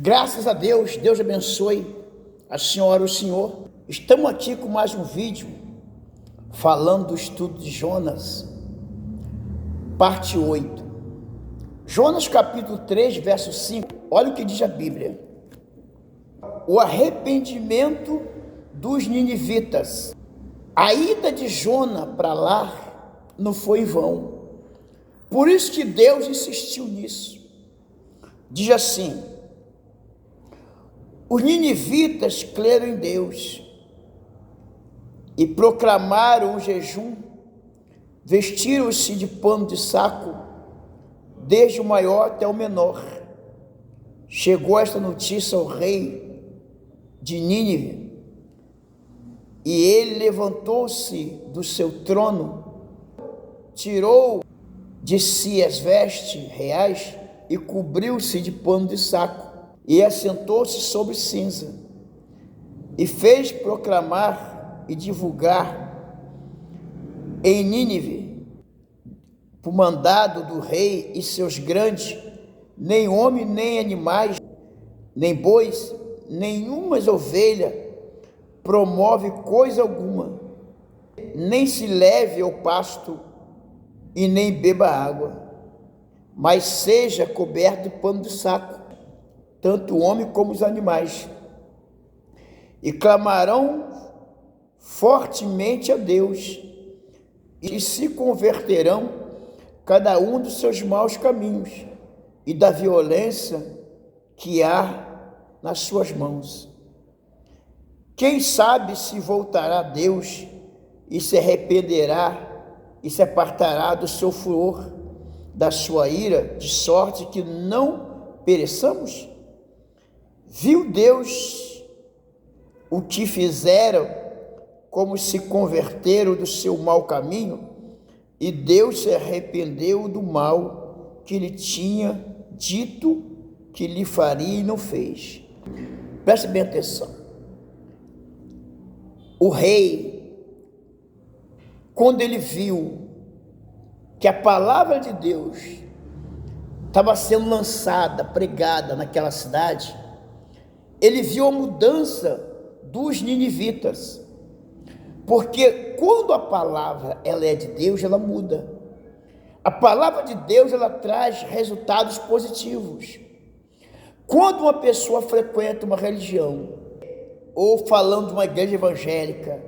Graças a Deus, Deus abençoe a senhora e o senhor. Estamos aqui com mais um vídeo falando do estudo de Jonas, parte 8. Jonas capítulo 3, verso 5, olha o que diz a Bíblia. O arrependimento dos ninivitas. A ida de Jonas para lá não foi em vão. Por isso que Deus insistiu nisso. Diz assim: os ninivitas creram em Deus e proclamaram o jejum, vestiram-se de pano de saco, desde o maior até o menor. Chegou esta notícia ao rei de Nínive, e ele levantou-se do seu trono, tirou de si as vestes reais e cobriu-se de pano de saco, e assentou-se sobre cinza, e fez proclamar e divulgar em Nínive, por mandado do rei e seus grandes, nem homem, nem animais, nem bois, nenhuma ovelha promove coisa alguma, nem se leve ao pasto e nem beba água, mas seja coberto de pano de saco, tanto o homem como os animais, e clamarão fortemente a Deus, e se converterão cada um dos seus maus caminhos e da violência que há nas suas mãos. Quem sabe se voltará a Deus e se arrependerá e se apartará do seu furor, da sua ira, de sorte que não pereçamos? Viu Deus o que fizeram, como se converteram do seu mau caminho, e Deus se arrependeu do mal que lhe tinha dito que lhe faria e não fez. Preste bem atenção. O rei, quando ele viu que a palavra de Deus estava sendo lançada, pregada naquela cidade, ele viu a mudança dos ninivitas, porque quando a palavra ela é de Deus, ela muda. A palavra de Deus ela traz resultados positivos. Quando uma pessoa frequenta uma religião, ou falando de uma igreja evangélica,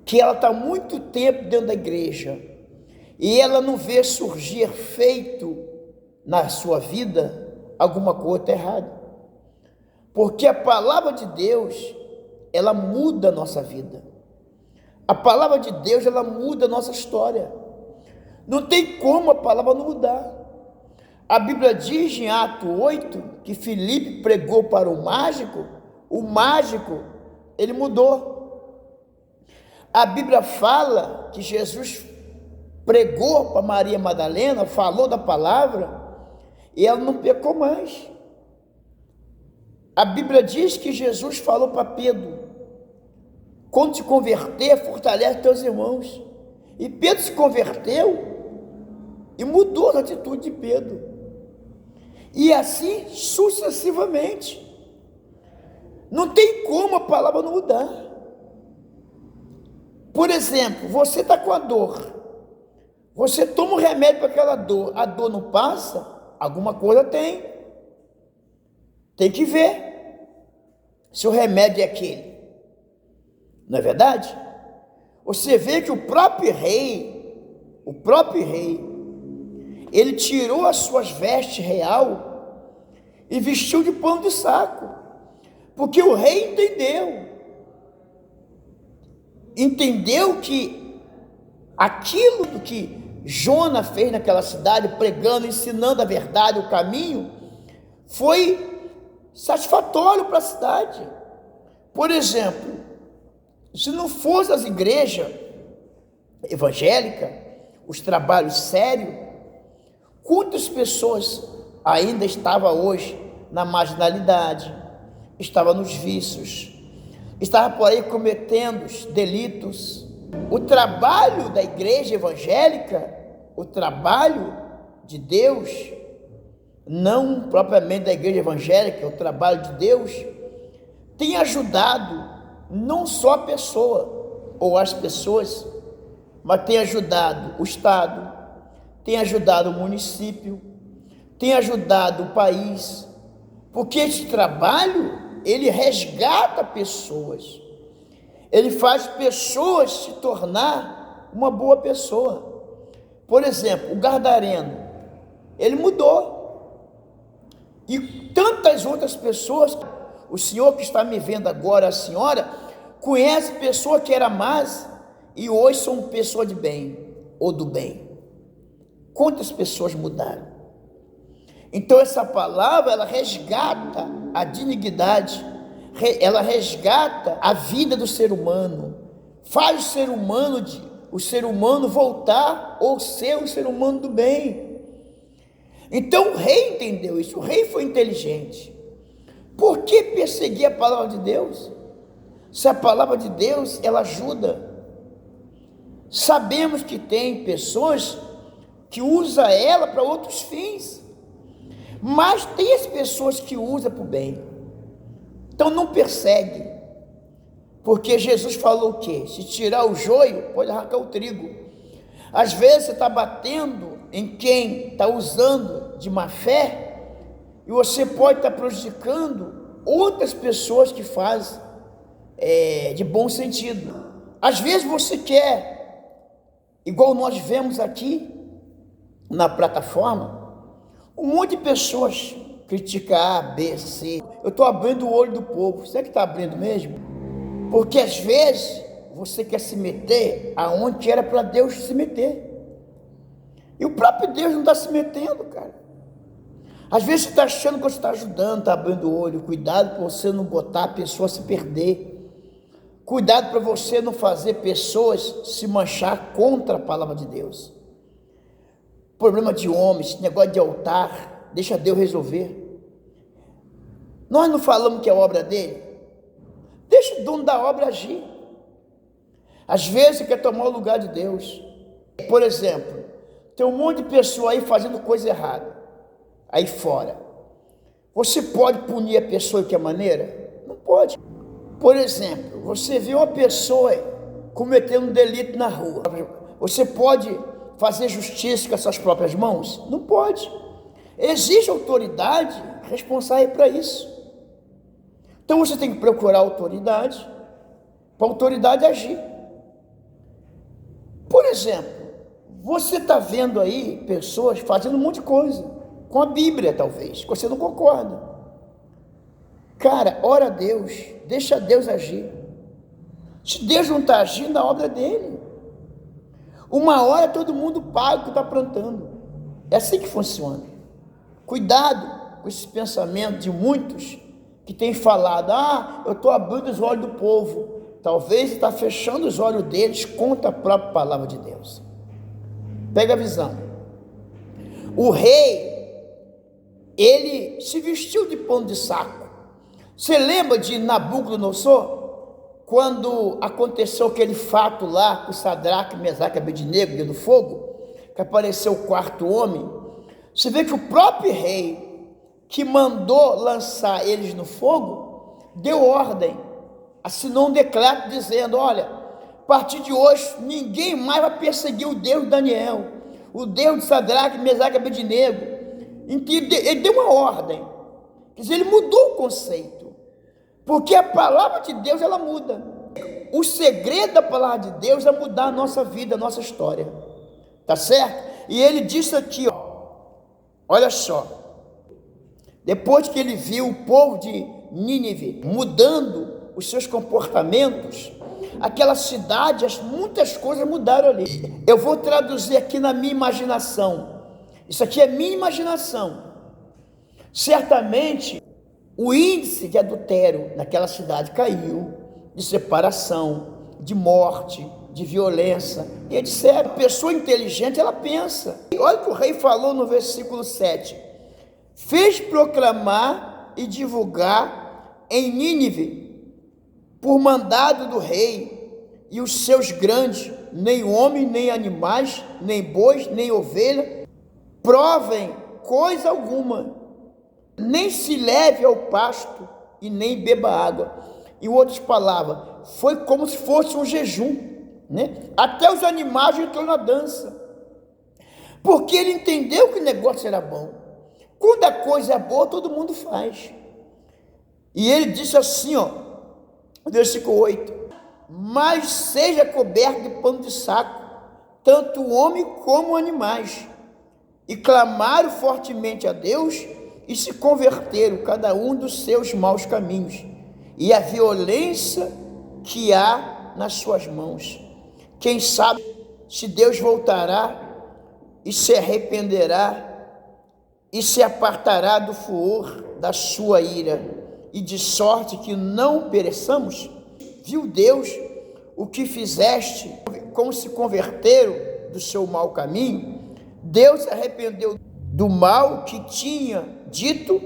que ela está muito tempo dentro da igreja, e ela não vê surgir efeito na sua vida, alguma coisa está errada. Porque a palavra de Deus, ela muda a nossa vida. A palavra de Deus, ela muda a nossa história. Não tem como a palavra não mudar. A Bíblia diz em Atos 8, que Filipe pregou para o mágico, ele mudou. A Bíblia fala que Jesus pregou para Maria Madalena, falou da palavra, e ela não pecou mais. A Bíblia diz que Jesus falou para Pedro: quando te converter, fortalece teus irmãos. E Pedro se converteu e mudou a atitude de Pedro. E assim sucessivamente. Não tem como a palavra não mudar. Por exemplo, você está com a dor. Você toma um remédio para aquela dor. A dor não passa? Alguma coisa tem. Tem que ver se o remédio é aquele. Não é verdade? Você vê que o próprio rei, ele tirou as suas vestes real e vestiu de pano de saco, porque o rei entendeu que aquilo que Jonas fez naquela cidade, pregando, ensinando a verdade, o caminho, foi satisfatório para a cidade. Por exemplo, se não fosse as igrejas evangélicas, os trabalhos sérios, quantas pessoas ainda estavam hoje na marginalidade, estavam nos vícios, estavam por aí cometendo delitos. O trabalho da igreja evangélica, o trabalho de Deus, não propriamente da igreja evangélica, o trabalho de Deus, tem ajudado não só a pessoa ou as pessoas, mas tem ajudado o Estado, tem ajudado o município, tem ajudado o país, porque esse trabalho, ele resgata pessoas, ele faz pessoas se tornar uma boa pessoa. Por exemplo, o Gadareno, ele mudou, e tantas outras pessoas. O senhor que está me vendo agora, a senhora, conhece pessoa que era más e hoje são pessoa de bem ou do bem. Quantas pessoas mudaram? Então essa palavra, ela resgata a dignidade, ela resgata a vida do ser humano, faz o ser humano voltar ou ser um ser humano do bem. Então o rei entendeu isso, o rei foi inteligente. Por que perseguir a palavra de Deus? Se a palavra de Deus, ela ajuda. Sabemos que tem pessoas que usam ela para outros fins, mas tem as pessoas que usam para o bem. Então não persegue, porque Jesus falou o quê? Se tirar o joio, pode arrancar o trigo. Às vezes você está batendo em quem está usando de má fé, e você pode estar prejudicando outras pessoas que fazem de bom sentido. Às vezes você quer, igual nós vemos aqui na plataforma, um monte de pessoas criticar A, B, C. Eu estou abrindo o olho do povo. Será que está abrindo mesmo? Porque às vezes você quer se meter aonde era para Deus se meter, e o próprio Deus não está se metendo, cara. Às vezes você está achando que você está ajudando, está abrindo o olho. Cuidado para você não botar a pessoa a se perder. Cuidado para você não fazer pessoas se manchar contra a palavra de Deus. Problema de homens, negócio de altar, deixa Deus resolver. Nós não falamos que é obra dele? Deixa o dono da obra agir. Às vezes você quer tomar o lugar de Deus. Por exemplo, tem um monte de pessoa aí fazendo coisa errada aí fora. Você pode punir a pessoa de que maneira? Não pode. Por exemplo, você vê uma pessoa cometendo um delito na rua, você pode fazer justiça com as suas próprias mãos? Não pode. Existe autoridade responsável para isso. Então você tem que procurar autoridade, para a autoridade agir. Por exemplo, você está vendo aí pessoas fazendo um monte de coisa com a Bíblia, talvez, que você não concorda. Cara, ora a Deus, deixa Deus agir. Se Deus não está agindo, a obra é dele. Uma hora todo mundo paga o que está plantando. É assim que funciona. Cuidado com esse pensamento de muitos que têm falado: eu estou abrindo os olhos do povo. Talvez está fechando os olhos deles contra a própria palavra de Deus. Pega a visão. O rei, ele se vestiu de pano de saco. Você lembra de Nabucodonosor? Quando aconteceu aquele fato lá com Sadraque, Mesaque e Abednego dentro do fogo, que apareceu o quarto homem. Você vê que o próprio rei, que mandou lançar eles no fogo, deu ordem, assinou um decreto dizendo: olha, a partir de hoje ninguém mais vai perseguir o Deus de Daniel, o Deus de Sadraque, Mesaque e Abednego. Ele deu uma ordem, quer dizer, ele mudou o conceito, porque a palavra de Deus, ela muda. O segredo da palavra de Deus é mudar a nossa vida, a nossa história, tá certo? E ele disse aqui, olha só, depois que ele viu o povo de Nínive mudando os seus comportamentos, aquela cidade, muitas coisas mudaram ali. Eu vou traduzir aqui na minha imaginação. Isso aqui é minha imaginação. Certamente, o índice de adultério naquela cidade caiu, de separação, de morte, de violência, e etc. A pessoa inteligente, ela pensa. E olha o que o rei falou no versículo 7. Fez proclamar e divulgar em Nínive, por mandado do rei, e os seus grandes, nem homem, nem animais, nem bois, nem ovelha, provem coisa alguma, nem se leve ao pasto e nem beba água. Em outras palavras, foi como se fosse um jejum, né? Até os animais entrou na dança, porque ele entendeu que o negócio era bom. Quando a coisa é boa, todo mundo faz. E ele disse assim, versículo 8: mas seja coberto de pano de saco, tanto o homem como animais. E clamaram fortemente a Deus e se converteram, cada um dos seus maus caminhos e a violência que há nas suas mãos. Quem sabe se Deus voltará e se arrependerá e se apartará do furor da sua ira, e de sorte que não pereçamos? Viu Deus o que fizeste, como se converteram do seu mau caminho? Deus se arrependeu do mal que tinha dito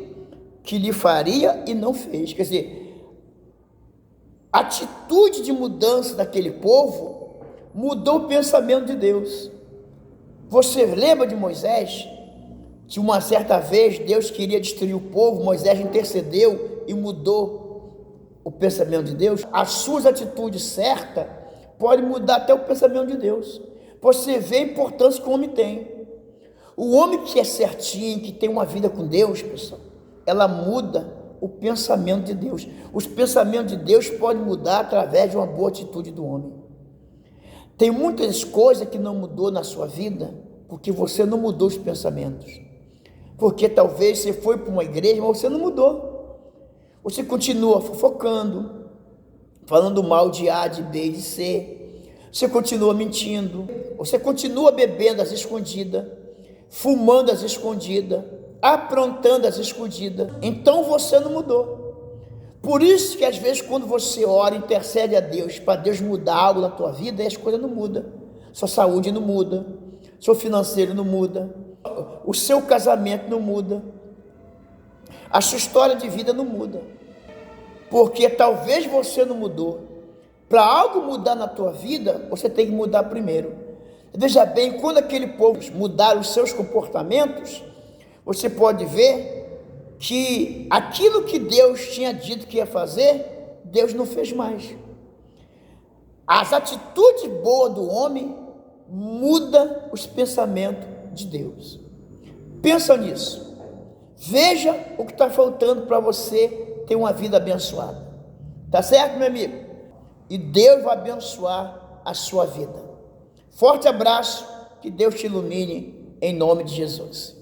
que lhe faria e não fez. Quer dizer, a atitude de mudança daquele povo mudou o pensamento de Deus. Você lembra de Moisés? Que uma certa vez Deus queria destruir o povo, Moisés intercedeu e mudou o pensamento de Deus. As suas atitudes certas podem mudar até o pensamento de Deus. Você vê a importância que o homem tem. O homem que é certinho, que tem uma vida com Deus, pessoal, ela muda o pensamento de Deus. Os pensamentos de Deus podem mudar através de uma boa atitude do homem. Tem muitas coisas que não mudou na sua vida, porque você não mudou os pensamentos. Porque talvez você foi para uma igreja, mas você não mudou. Você continua fofocando, falando mal de A, de B, de C. Você continua mentindo. Você continua bebendo às escondidas, fumando às escondidas, aprontando às escondidas. Então você não mudou. Por isso que às vezes quando você ora, intercede a Deus, para Deus mudar algo na tua vida, e as coisas não mudam. Sua saúde não muda, seu financeiro não muda, o seu casamento não muda, a sua história de vida não muda, porque talvez você não mudou. Para algo mudar na tua vida, você tem que mudar primeiro. Veja bem, quando aquele povo mudar os seus comportamentos, você pode ver que aquilo que Deus tinha dito que ia fazer, Deus não fez mais. As atitudes boas do homem mudam os pensamentos de Deus. Pensa nisso. Veja o que está faltando para você ter uma vida abençoada. Tá certo, meu amigo? E Deus vai abençoar a sua vida. Forte abraço, que Deus te ilumine em nome de Jesus.